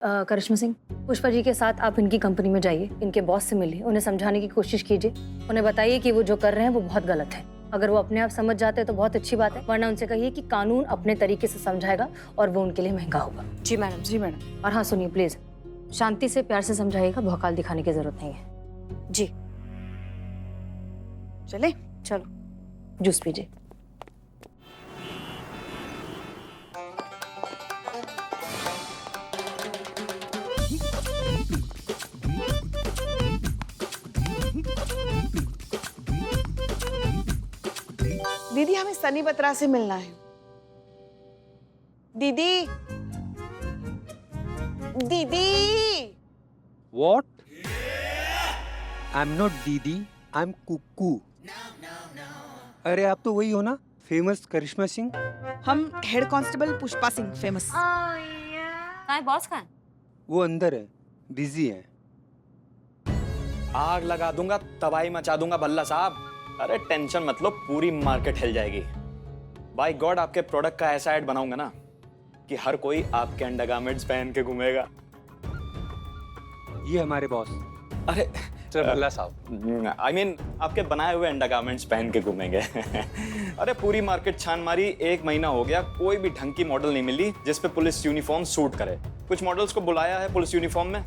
करिश्मा सिंह, पुष्पा जी के साथ आप इनकी कंपनी में जाइए, इनके बॉस से मिलिए, उन्हें समझाने की कोशिश कीजिए, उन्हें बताइए कि वो जो कर रहे हैं वो बहुत गलत है। अगर वो अपने आप समझ जाते हैं तो बहुत अच्छी बात है, वरना उनसे कहिए कि कानून अपने तरीके से समझाएगा और वो उनके लिए महंगा होगा। जी मैडम। जी मैडम। और हाँ सुनिए प्लीज, शांति से प्यार से समझाइएगा, भौकाल दिखाने की जरूरत नहीं है। जी चले। चलो जूस पीजिए। दीदी हमें सनी बत्रा से मिलना है। दीदी दीदी। What? I'm not दीदी, I'm कुक्कू। अरे आप तो वही हो ना, फेमस करिश्मा सिंह। हम head constable Pushpa Singh famous. कहाँ है बॉस, कहाँ है? वो अंदर है, बिजी है। आग लगा दूंगा, तबाही मचा दूंगा भल्ला साहब। अरे टेंशन मत लो, पूरी मार्केट हिल जाएगी। बाय गॉड आपके प्रोडक्ट का ऐसा ऐड बनाऊंगा ना कि हर कोई आपके अंडरगारमेंट्स पहन के घूमेगा। ये हमारे बॉस। अरे भल्ला साहब, I mean, आपके बनाए हुए अंडरगारमेंट्स पहन के घूमेंगे। अरे पूरी मार्केट छान मारी, 1 महीना हो गया, कोई भी ढंग की मॉडल नहीं मिली जिस पे पुलिस यूनिफॉर्म सूट करे। कुछ मॉडल्स को बुलाया है पुलिस यूनिफॉर्म में,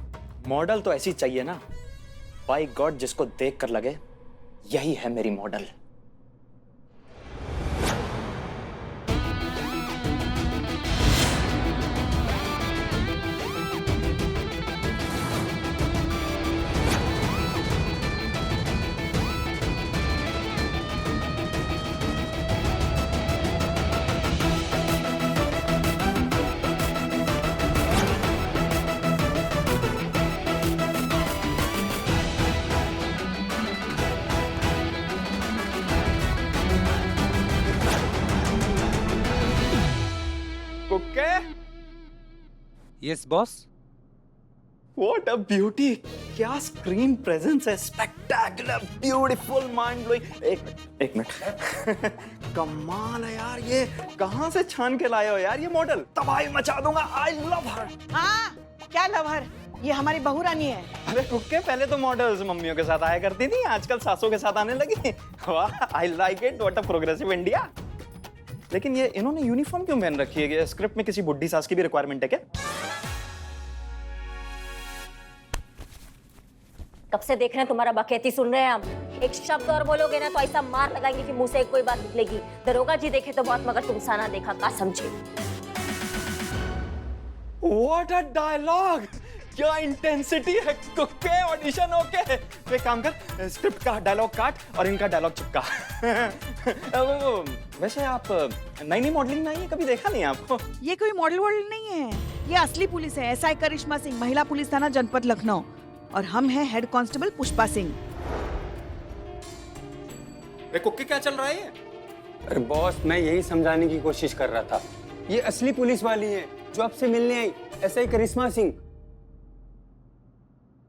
मॉडल तो ऐसी चाहिए ना, बाय गॉड जिसको देख कर लगे यही है मेरी model. Kukke, yes boss. What a beauty, क्या स्क्रीन प्रेजेंस है, स्पेक्टेकुलर, ब्यूटीफुल, माइंड ब्लोइंग। एक मिनट कमाल है यार, ये कहाँ से छान के लाए हो यार ये मॉडल? तबाही मचा दूंगा, आई लव हर। हाँ क्या लवर, ये हमारी बहू रानी है। अरे कुक्के, पहले तो मॉडल्स मम्मियों के साथ आया करती थी, आजकल सासों के साथ आने लगी। वाह, I like it, what a progressive India. लेकिन ये इन्होंने यूनिफॉर्म क्यों पहन रखी है? स्क्रिप्ट में किसी बुड्ढी सास की भी रिक्वायरमेंट है क्या? कब से देख रहे हैं तुम्हारा बकैती सुन रहे हैं हम। एक शब्द और बोलोगे ना तो ऐसा मार लगाएंगे कि मुंह से कोई बात निकलेगी। दरोगा जी देखे तो बहुत, मगर तुम साना देखा का समझे। व्हाट अ डायलॉग, क्या इंटेंसिटी है कुक्के। ऑडिशन ओके, तो एक काम कर, स्क्रिप्ट का डायलॉग काट और इनका डायलॉग चिपका। वैसे आप नई नई मॉडलिंग में आई है, कभी देखा नहीं आपको? ये कोई मॉडल वॉडल नहीं है, ये असली पुलिस है। एसआई करिश्मा सिंह, महिला पुलिस थाना जनपद लखनऊ, और हम हैं हेड कांस्टेबल पुष्पा सिंह। कुक्के क्या चल रहा है? अरे बॉस, मैं यही समझाने की कोशिश कर रहा था। ये असली पुलिस वाली है जो आपसे मिलने आई, एसआई करिश्मा सिंह।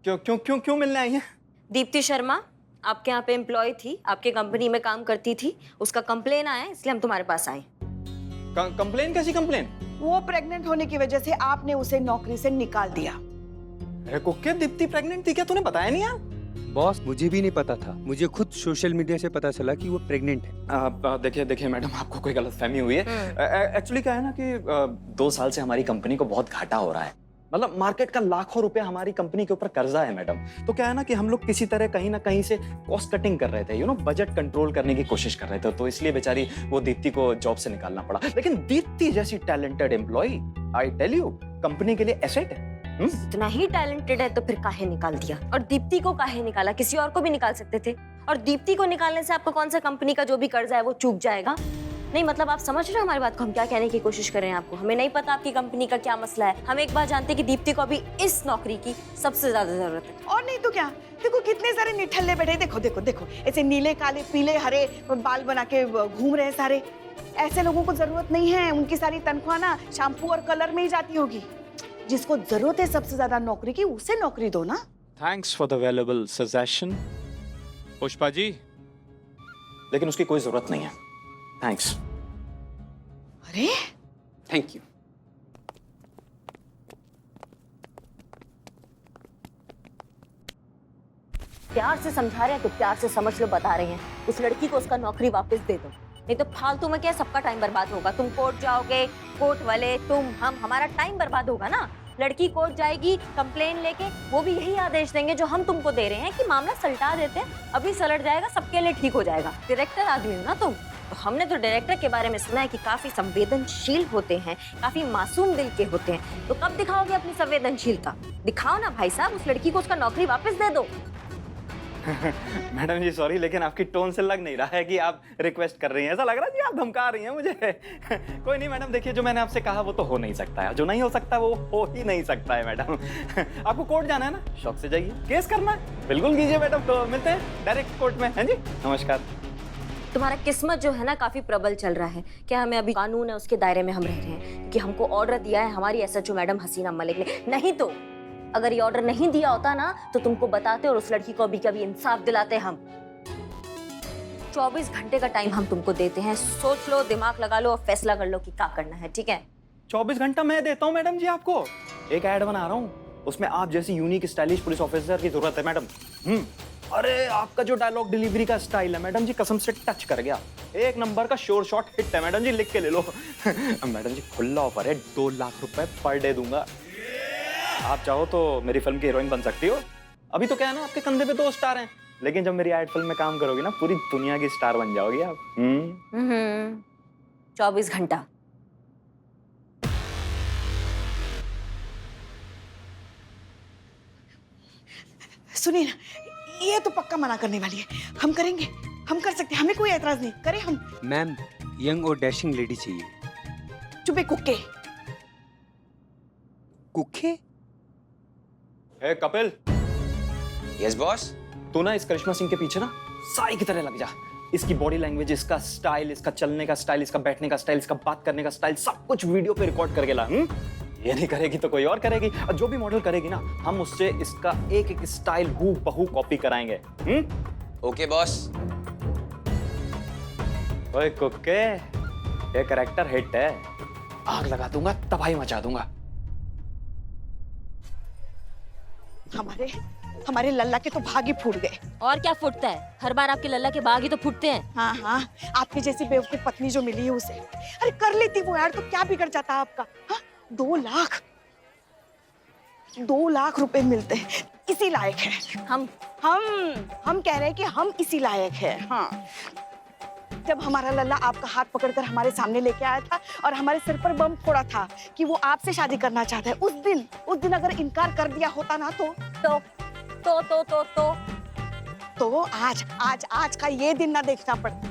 क्यों क्यों क्यों क्यों मिलने आई है? दीप्ति शर्मा आपके यहाँ पे एम्प्लॉय थी, आपके कंपनी में काम करती थी, उसका कंप्लेन आया इसलिए हम तुम्हारे पास आए। कंप्लेन? कैसी कंप्लेन? वो प्रेग्नेंट होने की वजह से आपने उसे नौकरी से निकाल दिया। अरे कुक्के, दीप्ति प्रेग्नेंट थी क्या? तूने बताया नहीं यार? बॉस, मुझे भी नहीं पता था, मुझे खुद सोशल मीडिया से पता चला कि वो प्रेग्नेंट है। देखिए देखिए मैडम, आपको कोई गलतफहमी हुई है। एक्चुअली क्या है ना कि 2 साल से हमारी कंपनी को बहुत घाटा हो रहा है। मतलब मार्केट का लाखों रुपए हमारी कंपनी के ऊपर कर्जा है मैडम। तो क्या है ना कि हम लोग किसी तरह कहीं ना कहीं से कॉस्ट कटिंग कर रहे थे, बजट कंट्रोल करने की कोशिश कर रहे थे, तो इसलिए बेचारी वो दीप्ति को जॉब से निकालना पड़ा। लेकिन दीप्ति जैसी talented employ, I tell you, company के लिए एसेट है। इतना ही टैलेंटेड है तो फिर काहे निकाल दिया? और दीप्ति को काहे निकाला? किसी और को भी निकाल सकते थे। और दीप्ति को निकालने से आपका कौन सा कंपनी का जो भी कर्जा है वो चूक जाएगा? नहीं मतलब आप समझ रहे हो हमारी बात को, हम क्या कहने की कोशिश कर रहे हैं आपको? हमें नहीं पता आपकी कंपनी का क्या मसला है, हम एक बात जानते हैं कि दीप्ति को अभी इस नौकरी की सबसे ज्यादा जरूरत है। और नहीं तो क्या, देखो कितने सारे निठल्ले बैठे, देखो देखो देखो, ऐसे नीले काले पीले हरे बाल बना के घूम रहे हैं सारे। ऐसे लोगों को जरूरत नहीं है, उनकी सारी तनख्वाह ना शैम्पू और कलर में ही जाती होगी। जिसको जरूरत है सबसे ज्यादा नौकरी की, उसे नौकरी दो ना। Thanks for the valuable suggestion Pushpa ji, लेकिन उसकी कोई जरूरत नहीं है। थैंक्स। अरे थैंक यू। प्यार से समझा रहे हैं तो प्यार से समझ लो, बता रहे हैं उस लड़की को उसका नौकरी वापस दे दो, नहीं तो फालतू में क्या सबका टाइम बर्बाद होगा। तुम कोर्ट जाओगे, कोर्ट वाले, तुम, हम, हमारा टाइम बर्बाद होगा ना। लड़की कोर्ट जाएगी कंप्लेन लेके, वो भी यही आदेश देंगे जो हम तुमको दे रहे हैं कि मामला सलटा देते हैं, अभी सलट जाएगा, सबके लिए ठीक हो जाएगा। डायरेक्टर आदमी हो ना तुम, तो हमने तो डायरेक्टर के बारे में सुना है कि काफी संवेदनशील होते हैं, काफी मासूम दिल के होते हैं। तो कब दिखाओगे अपनी संवेदनशीलता? दिखाओ ना भाई साहब, उस लड़की को उसका नौकरी वापस दे दो। मैडम जी सॉरी, लेकिन आपकी टोन से लग नहीं रहा है कि आप रिक्वेस्ट कर रही हैं, ऐसा लग रहा है कि आप धमका रही हैं मुझे। कोई नहीं मैडम, देखिए जो मैंने आपसे कहा वो तो हो नहीं सकता है, जो नहीं हो सकता वो हो ही नहीं सकता है मैडम। आपको कोर्ट जाना है ना, शौक से जाइए, केस करना है बिल्कुल कीजिए मैडम। तो मिलते हैं डायरेक्ट कोर्ट में, हैं जी, नमस्कार। तुम्हारा किस्मत जो है ना काफी प्रबल चल रहा है। क्या हमें अभी कानून है उसके दायरे में हम रह रहे हैं, कि हमको ऑर्डर दिया है हमारी एसएचओ मैडम हसीना मलिक ने, नहीं तो अगर ये ऑर्डर नहीं दिया होता ना तो तुमको बताते और उस लड़की को अभी कभी इंसाफ दिलाते हम। 24 घंटे का टाइम हम तुमको देते हैं, सोच लो, दिमाग लगा लो और फैसला कर लो कि क्या करना है, ठीक है? 24 घंटा मैं देता हूँ मैडम जी आपको। एक ऐड बना रहा हूँ, उसमें आप जैसी यूनिक स्टाइलिश पुलिस ऑफिसर की जरूरत है मैडम। अरे आपका जो डायलॉग डिलीवरी का स्टाइल है मैडम जी, कसम से टच कर गया, एक नंबर का शोर शॉट हिट है मैडम जी, लिख के ले लो। मैडम जी खुला ऑफर है, 2 लाख रुपए पर डे दूंगा। आप चाहो तो मेरी फिल्म की हीरोइन बन सकती हो। अभी तो क्या है ना, आपके कंधे पे 2 स्टार हैं, लेकिन जब मेरी एड फिल्म में काम करोगी ना, पूरी दुनिया की स्टार बन जाओगी आप। 24 घंटा। सुनिए ना, ये तो पक्का मना करने वाली है। हम करेंगे, हम कर सकते हैं, हमें कोई एतराज नहीं, करें हम। मैम यंग और डैशिंग लेडी चाहिए। चुपे कुक्के। कुखे? ए कपिल, यस बॉस। तू ना इस करिश्मा सिंह के पीछे ना साई की तरह लग जा। इसकी बॉडी लैंग्वेज, इसका स्टाइल, इसका चलने का स्टाइल, इसका बैठने का स्टाइल, इसका बात करने का स्टाइल, सब कुछ वीडियो पे रिकॉर्ड करके ला। ये नहीं करेगी तो कोई और करेगी, और जो भी मॉडल करेगी ना, हम उससे इसका एक एक स्टाइल हूबहू कॉपी कराएंगे। Okay boss. ओए कुक्के, ये कैरेक्टर हिट है, आग लगा दूंगा, तबाही मचा दूंगा। हमारे लल्ला के तो भाग ही फूट गए। और क्या फूटता है, हर बार आपके लल्ला के बाग ही तो फूटते हैं। हाँ हाँ, आपकी जैसी बेवकूफ पत्नी जो मिली है उसे, अरे कर लेती वो यार, तो क्या बिगड़ जाता आपका? हाँ, 2 लाख, 2 लाख रुपए मिलते हैं, इसी लायक है हम कह रहे हैं कि हम इसी लायक है। हाँ, जब हमारा लल्ला आपका हाथ पकड़कर हमारे सामने लेके आया था और हमारे सिर पर बम फोड़ा था कि वो आपसे शादी करना चाहता है, उस दिन अगर इनकार कर दिया होता ना तो आज का ये दिन ना देखना पड़ता।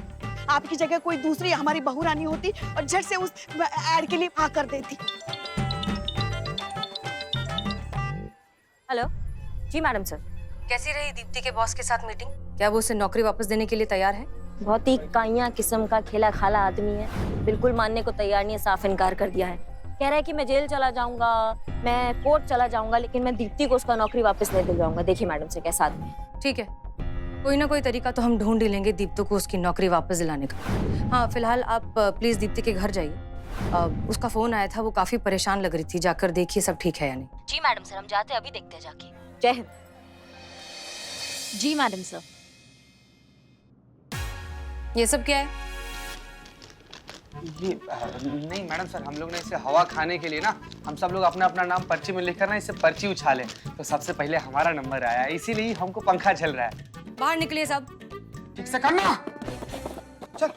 आपकी जगह कोई दूसरी हमारी बहू रानी होती और झट से उस एड के लिए हाँ कर देती। हेलो जी मैडम सर। कैसी रही दीप्ति के बॉस के साथ मीटिंग? क्या वो उसे नौकरी वापस देने के लिए तैयार है? बहुत ही काइया किस्म का खेला खाला आदमी है, बिल्कुल मानने को तैयार नहीं है, साफ इनकार कर दिया है। कह रहा है कि मैं जेल चला जाऊंगा, मैं कोर्ट चला जाऊंगा, लेकिन मैं दीप्ति को उसका नौकरी वापस नहीं दिलवाऊंगा। देखिए मैडम से कैसा आदमी है। ठीक है, कोई ना कोई तरीका तो हम ढूंढ ही लेंगे दीप्ति को उसकी नौकरी वापस दिलाने का। हाँ, फिलहाल आप प्लीज दीप्ति के घर जाइए। उसका फोन आया था, वो काफी परेशान लग रही थी, जाकर देखिए सब ठीक है या नहीं। जी मैडम सर, हम जाते हैं, अभी देखते हैं जाके। जय हिंद। जी मैडम सर। ये सब क्या है? ये नहीं मैडम सर, हम लोग ने इसे हवा खाने के लिए ना, हम सब लोग अपना अपना नाम पर्ची में लिखकर ना इसे पर्ची उछाले, तो सबसे पहले हमारा नंबर आया, इसीलिए हमको पंखा चल रहा है। बाहर निकलिए सब। ठीक से करना। चल।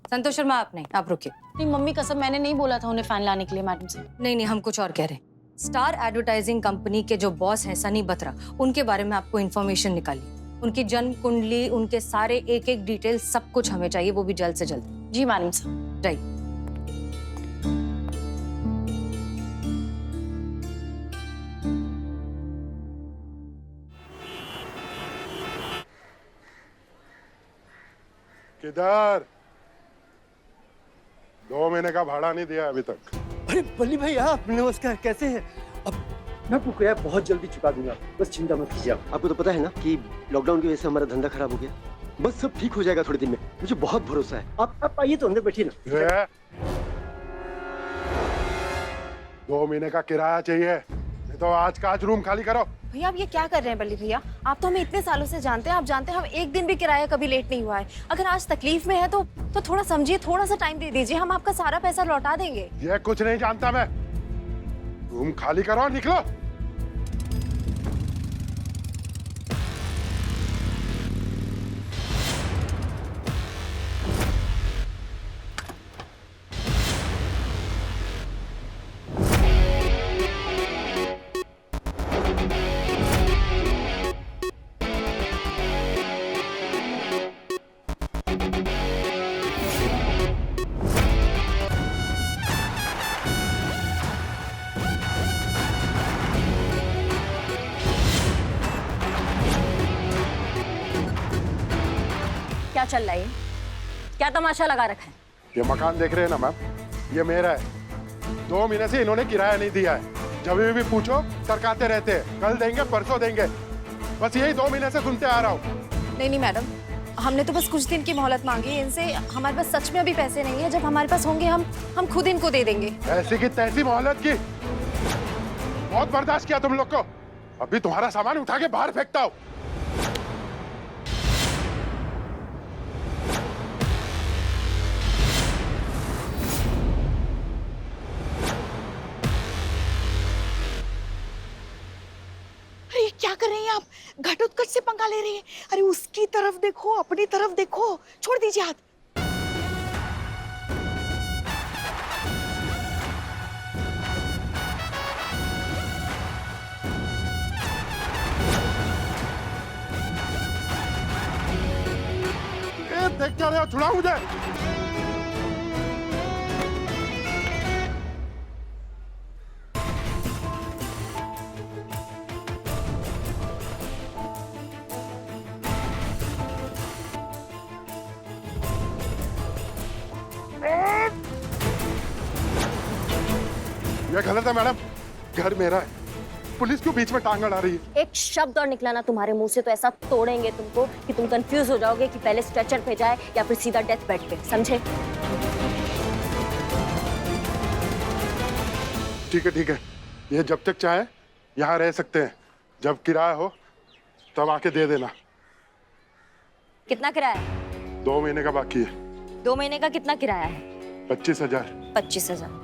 संतोष शर्मा, आप नहीं, आप रुकिए। नहीं मम्मी कसम, मैंने नहीं बोला था उन्हें फैन लाने के लिए मैडम से। नहीं, हम कुछ और कह रहे हैं। स्टार एडवर्टाइजिंग कंपनी के जो बॉस हैं सनी बत्रा, उनके बारे में आपको इन्फॉर्मेशन निकाली। उनकी जन्म कुंडली, उनके सारे एक एक डिटेल, सब कुछ हमें चाहिए, वो भी जल्द से जल्द। जी मैडम सर। राइट। किधर? 2 महीने का भाड़ा नहीं दिया अभी तक। अरे बल्ली भाई आप, नमस्कार, कैसे हैं? अब मैं आपको क्या बहुत जल्दी चुका दूंगा, बस चिंता मत कीजिए। आपको तो पता है ना कि लॉकडाउन की वजह से हमारा धंधा खराब हो गया, बस सब ठीक हो जाएगा थोड़े दिन में, मुझे बहुत भरोसा है। आप आइए तो अंदर बैठिए ना। 2 महीने का किराया चाहिए, तो आज का आज रूम खाली करो। भैया आप ये क्या कर रहे हैं बल्ली भैया? आप तो हमें इतने सालों से जानते हैं, आप जानते हैं हम एक दिन भी किराया कभी लेट नहीं हुआ है। अगर आज तकलीफ में है तो थोड़ा समझिए, थोड़ा सा टाइम दे दीजिए, हम आपका सारा पैसा लौटा देंगे। ये कुछ नहीं जानता मैं। रूम खाली करो और निकलो। क्या चल रहा है? क्या तमाशा लगा रखा है? ये मकान देख रहे हैं ना मैम, ये मेरा है। 2 महीने से इन्होंने किराया नहीं दिया है। जब भी पूछो सरकाते रहते हैं, कल देंगे परसों देंगे। बस यही 2 महीने से सुनते आ रहा हूँ। नहीं मैडम, हमने तो बस कुछ दिन की मोहलत मांगी है इनसे। हमारे पास सच में अभी पैसे नहीं है, जब हमारे पास होंगे हम खुद इनको दे देंगे। ऐसी की तैसी मोहलत की, बहुत बर्दाश्त किया तुम लोग को। अभी तुम्हारा सामान उठा के बाहर फेंकता हूँ। अरे ये क्या कर रही हैं आप? घटोत्कच से पंगा ले रही हैं। अरे उसकी तरफ देखो, अपनी तरफ देखो, छोड़ दीजिए हाथ। देख क्या रहे हो, छुड़ाओ मुझे। ये गलत है मैडम, घर मेरा है। पुलिस क्यों बीच में टांग अड़ा रही है? एक शब्द और निकला ना तुम्हारे मुंह से तो ऐसा तोड़ेंगे तुमको कि तुम कंफ्यूज हो जाओगे कि पहले स्ट्रेचर पे जाए या फिर सीधा डेथ बेड पे, समझे? ठीक है, ये जब तक चाहे यहाँ रह सकते हैं। जब किराया हो तब आके दे देना। कितना किराया है? 2 महीने का बाकी है। 2 महीने का कितना किराया है? 25,000। 25,000।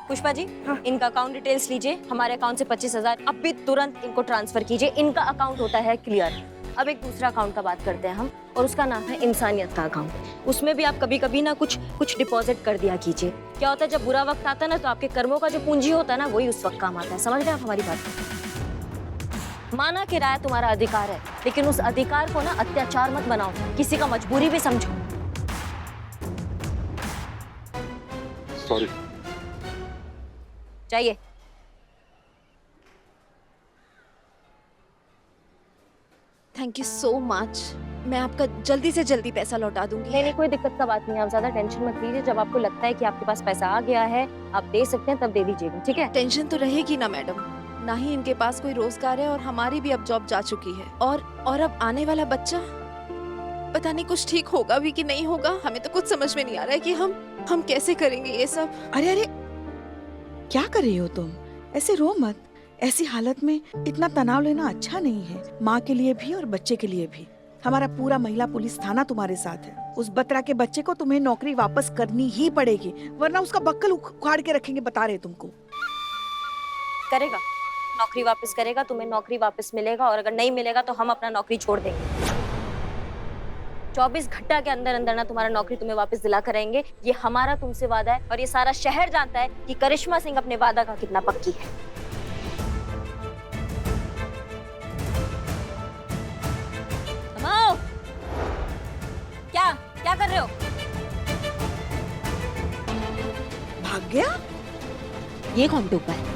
पुष्पा जी, इनका अकाउंट डिटेल्स लीजिए, हमारे अकाउंट से 25,000 अभी तुरंत इनको ट्रांसफर कीजिए। इनका अकाउंट होता है क्लियर। अब एक दूसरा अकाउंट का बात करते हैं हम, और उसका नाम है इंसानियत का अकाउंट। उसमें भी आप कभी कभी ना कुछ डिपॉजिट कर दिया कीजिए। क्या होता है, जब बुरा वक्त आता है ना, तो आपके कर्मों का जो पूंजी होता है ना, वही उस वक्त काम आता है। समझ रहे हैं आप हमारी बात? माना किराया तुम्हारा अधिकार है, लेकिन उस अधिकार को ना अत्याचार मत बनाओ, किसी का मजबूरी भी समझो। सॉरी। चाहिए। Thank you so much. मैं आपका जल्दी से जल्दी पैसा लौटा दूंगी। नहीं, कोई दिक्कत का बात नहीं है, आप ज्यादा टेंशन मत लीजिए। जब आपको लगता है कि आपके पास पैसा आ गया है, आप दे सकते हैं, तब दे दीजिएगा, ठीक है? टेंशन तो रहेगी ना मैडम, ना ही इनके पास कोई रोजगार है और हमारी भी अब जॉब जा चुकी है। और अब आने वाला बच्चा, पता नहीं कुछ ठीक होगा भी कि नहीं होगा। हमें तो कुछ समझ में नहीं आ रहा है कि हम कैसे करेंगे ये सब। अरे क्या कर रही हो तुम? ऐसे रो मत। ऐसी हालत में इतना तनाव लेना अच्छा नहीं है, माँ के लिए भी और बच्चे के लिए भी। हमारा पूरा महिला पुलिस थाना तुम्हारे साथ है। उस बत्रा के बच्चे को तुम्हें नौकरी वापस करनी ही पड़ेगी, वरना उसका बक्कल उखाड़ के रखेंगे, बता रहे तुमको। करेगा, नौकरी वापस करेगा, तुम्हें नौकरी वापस मिलेगा, और अगर नहीं मिलेगा तो हम अपना नौकरी छोड़ देंगे। 24 घंटा के अंदर अंदर ना तुम्हारा नौकरी तुम्हें वापस दिला करेंगे। ये हमारा तुमसे वादा है, और ये सारा शहर जानता है कि करिश्मा सिंह अपने वादा का कितना पक्की है। अमाओ, क्या कर रहे हो? भाग गया? ये कौन टोपा है?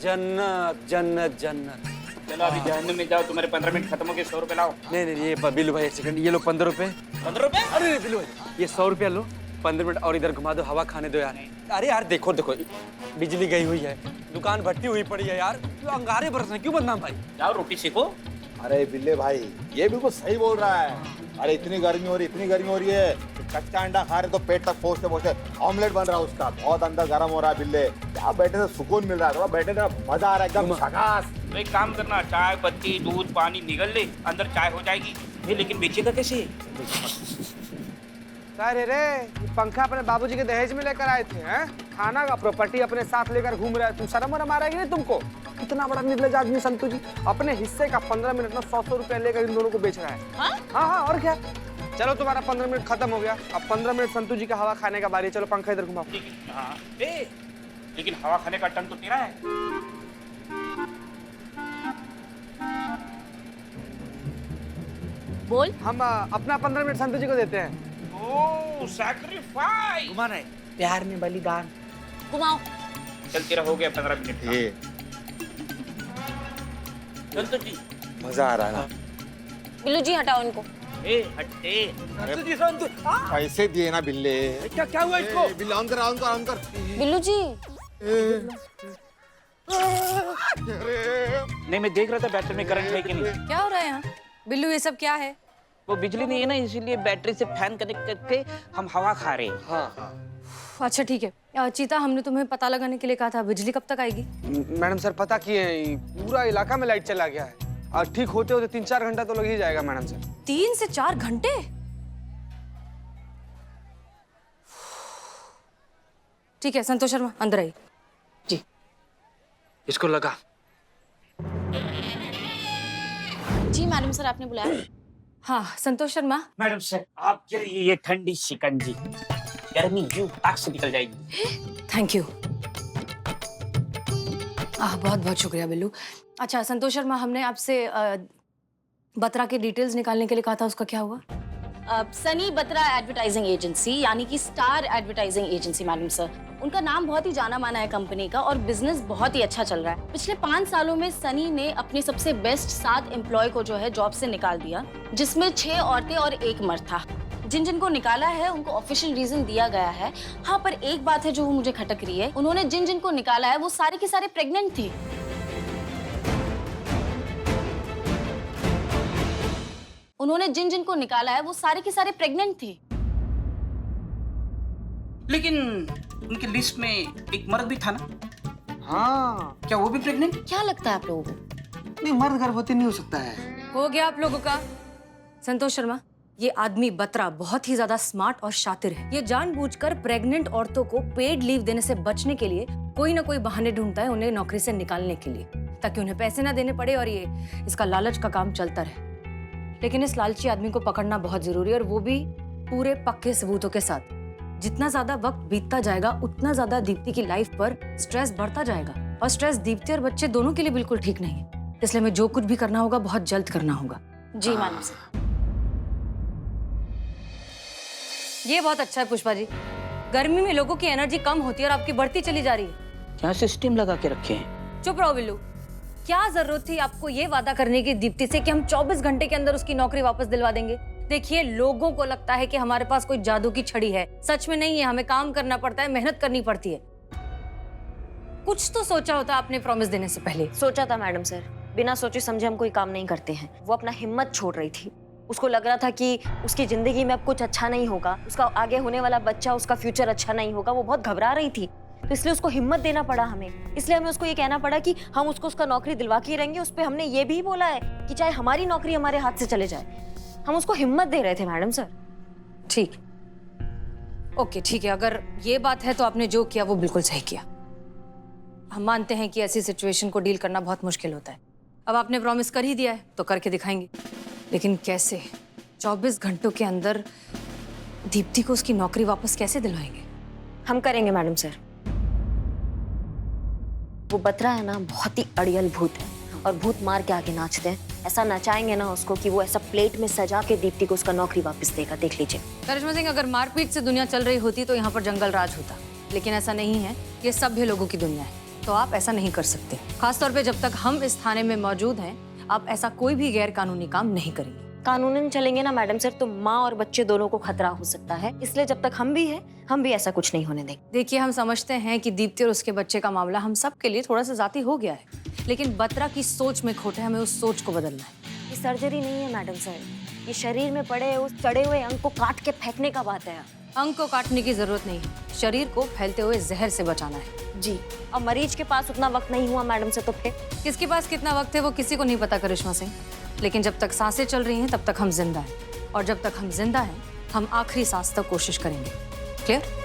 जन्नत जन्नत जन्नत। चलो अभी जहन्नुम में जाओ, तुम्हारे 15 मिनट खत्म हो गए, 100 रुपए लाओ। नहीं, ये बिल्लू भाई एक सेकंड, ये लो 15 रुपए। 15 रुपए? अरे नहीं बिल्लू भाई, ये 100 रुपया लो, 15 मिनट और इधर घुमा दो, हवा खाने दो यार। अरे यार देखो, बिजली गई हुई है, दुकान भट्टी हुई पड़ी है यार, क्यों अंगारे बरस रहे, क्यों बदनाम भाई? जाओ रोटी सेको। अरे बिल्ले भाई, ये बिल्कुल सही बोल रहा है। अरे इतनी गर्मी हो रही है, कच्चा अंडा खा रहे तो पेट तक पहुंचते पहुंचते ऑमलेट बन रहा है उसका, बहुत अंदर गर्म हो रहा है बिल्ले। क्या बैठे से सुकून मिल रहा है, बैठे ना मजा आ रहा है एकदम झकास। तो एक काम करना, चाय पत्ती दूध पानी निगल ले, अंदर चाय हो जाएगी। ये लेकिन बेचेगा कैसे? अरे रे, ये पंखा अपने बाबूजी के दहेज में लेकर आए थे हैं? खाना का प्रॉपर्टी अपने साथ लेकर घूम रहे हैं, तुम शर्म वरम आ रहा है कि नहीं तुमको? कितना बड़ा निर्लज आदमी संतू जी, अपने हिस्से का 15 मिनट में 100 रुपया लेकर इन दोनों को बेच रहा है। हाँ, और क्या। चलो तुम्हारा 15 मिनट खत्म हो गया, अब 15 मिनट संतू जी का हवा खाने का बारी है। चलो पंखा इधर घुमाओ। हाँ, लेकिन हवा खाने का टन तो तेरा है। बोल। हम अपना 15 मिनट संतू जी को देते हैं। ओह, सैक्रिफाइस। घुमा रहे, प्यार में बलिदान। घुमाओ। चल तेरा हो गया 15 मिनट। ये चल तो जी। मजा आ रहा है ना। बिल्लू जी हटाओ इनको। हटे। पैसे दिए ना बिल्ले। क्या हुआ इसको? बिल्ले ऑन कर। बिल्लू जी। नहीं, मैं देख रहा था बैटरी में करंट है कि नहीं। क्या हो रहा है यहाँ? बिल्लू ये सब क्या है? वो बिजली नहीं है ना, इसीलिए बैटरी से फैन कनेक्ट करके हम हवा खा रहे हैं। हाँ। अच्छा ठीक है। चीता, हमने तुम्हें पता लगाने के लिए कहा था, बिजली कब तक आएगी? मैडम सर पता किए, पूरा इलाका में लाइट चला गया है और ठीक होते होते 3-4 घंटा तो लग ही जाएगा मैडम सर। 3 से 4 घंटे? ठीक है संतोष शर्मा, अंदर आइए। जी। इसको लगा। जी मैडम सर, आपने बुलाया? हाँ संतोष शर्मा। मैडम सर, आप चलिए, ये ठंडी शिकंजी, गर्मी यूं ताक से निकल जाएगी। Thank you. बहुत बहुत शुक्रिया बिल्लू। अच्छा संतोष शर्मा, हमने आपसे बत्रा के डिटेल्स निकालने के लिए कहा था, उसका क्या हुआ? सनी बत्रा एडवर्टाइजिंग एजेंसी, यानी कि star advertising agency madam sir. उनका नाम बहुत ही जाना माना है कंपनी का और बिजनेस बहुत ही अच्छा चल रहा है। पिछले 5 सालों में सनी ने अपने सबसे बेस्ट 7 एम्प्लॉय को जो है जॉब से निकाल दिया, जिसमें 6 औरतें और 1 मर्द था। जिन जिनको निकाला है उनको ऑफिशियल रीजन दिया गया है। हाँ, पर एक बात है जो मुझे खटक रही है, उन्होंने जिन जिनको निकाला है वो सारे के सारे प्रेग्नेंट थे। उन्होंने जिन जिनको निकाला है वो सारे के सारे प्रेग्नेंट थे। लेकिन उनकी लिस्ट में एक मर्द भी था ना? हाँ, क्या वो भी प्रेग्नेंट? क्या लगता है आप लोगों को? नहीं, मर्द गर्भवती नहीं हो सकता है। हो गया आप लोगों का। संतोष शर्मा, ये आदमी बत्रा बहुत ही ज्यादा स्मार्ट और शातिर है। ये जानबूझकर प्रेग्नेंट औरतों को पेड लीव देने से बचने के लिए कोई ना कोई बहाने ढूंढता है उन्हें नौकरी से निकालने के लिए, ताकि उन्हें पैसे ना देने पड़े और ये इसका लालच का काम चलता रहे। लेकिन इस लालची आदमी को पकड़ना बहुत जरूरी है, और वो भी पूरे पक्के सबूतों के साथ। जितना ज्यादा वक्त बीतता जाएगा उतना ज्यादा दीप्ति की लाइफ पर स्ट्रेस बढ़ता जाएगा, और स्ट्रेस दीप्ति और बच्चे दोनों के लिए बिल्कुल ठीक नहीं है। इसलिए हमें जो कुछ भी करना होगा बहुत जल्द करना होगा। जी मैडम सर। ये बहुत अच्छा है पुष्पा जी। गर्मी में लोगों की एनर्जी कम होती है और आपकी बढ़ती चली जा रही है। क्या सिस्टम लगा के रखे हैं? चुप रहो बिल्लू। क्या जरूरत थी आपको ये वादा करने की दीप्ति से कि हम 24 घंटे के अंदर उसकी नौकरी वापस दिलवा देंगे? देखिए, लोगों को लगता है कि हमारे पास कोई जादू की छड़ी है। सच में नहीं है। हमें काम करना पड़ता है, मेहनत करनी पड़ती है। कुछ तो सोचा होता आपने प्रॉमिस देने से पहले। सोचा था मैडम सर, बिना सोचे समझे हम कोई काम नहीं करते हैं। वो अपना हिम्मत छोड़ रही थी। उसको लग रहा था कि उसकी जिंदगी में अब कुछ अच्छा नहीं होगा, उसका आगे होने वाला बच्चा, उसका फ्यूचर अच्छा नहीं होगा। वो बहुत घबरा रही थी, तो इसलिए उसको हिम्मत देना पड़ा हमें। इसलिए हमें उसको ये कहना पड़ा कि हम उसको उसका नौकरी दिलवा के ही रहेंगे। उस पर हमने ये भी बोला है कि चाहे हमारी नौकरी हमारे हाथ से चले जाए, हम उसको हिम्मत दे रहे थे मैडम सर। ठीक, ओके ठीक है। अगर ये बात है तो आपने जो किया वो बिल्कुल सही किया। हम मानते हैं कि ऐसी सिचुएशन को डील करना बहुत मुश्किल होता है। अब आपने प्रॉमिस कर ही दिया है तो करके दिखाएंगे। लेकिन कैसे? 24 घंटों के अंदर दीप्ति को उसकी नौकरी वापस कैसे दिलवाएंगे? हम करेंगे मैडम सर। वो बत्रा है ना, बहुत ही अड़ियल भूत है, और भूत मार के आगे नाचते हैं। ऐसा नचाएंगे ना उसको कि वो ऐसा प्लेट में सजा के दीप्ति को उसका नौकरी वापस देगा। देख लीजिए। करिश्मा सिंह, अगर मारपीट से दुनिया चल रही होती तो यहाँ पर जंगल राज होता, लेकिन ऐसा नहीं है। ये सभ्य लोगों की दुनिया है, तो आप ऐसा नहीं कर सकते। खासतौर पे जब तक हम इस थाने में मौजूद हैं, आप ऐसा कोई भी गैर कानूनी काम नहीं करेंगे। कानूनन चलेंगे ना मैडम सर, तो माँ और बच्चे दोनों को खतरा हो सकता है। इसलिए जब तक हम भी हैं, हम भी ऐसा कुछ नहीं होने देंगे। देखिए, हम समझते हैं कि दीप्ति और उसके बच्चे का मामला हम सब के लिए थोड़ा सा जाती हो गया है, लेकिन बत्रा की सोच में खोट है। हमें उस सोच को बदलना है। ये सर्जरी नहीं है मैडम सर, ये शरीर में पड़े उस सड़े हुए अंग को काट के फेंकने का बात है। अंग को काटने की जरूरत नहीं है, शरीर को फैलते हुए जहर से बचाना है। जी, अब मरीज के पास उतना वक्त नहीं हुआ मैडम से, तो फिर किसके पास कितना वक्त है वो किसी को नहीं पता करिश्मा सिंह, लेकिन जब तक सांसें चल रही हैं तब तक हम जिंदा हैं, और जब तक हम जिंदा हैं हम आखिरी सांस तक कोशिश करेंगे। क्लियर?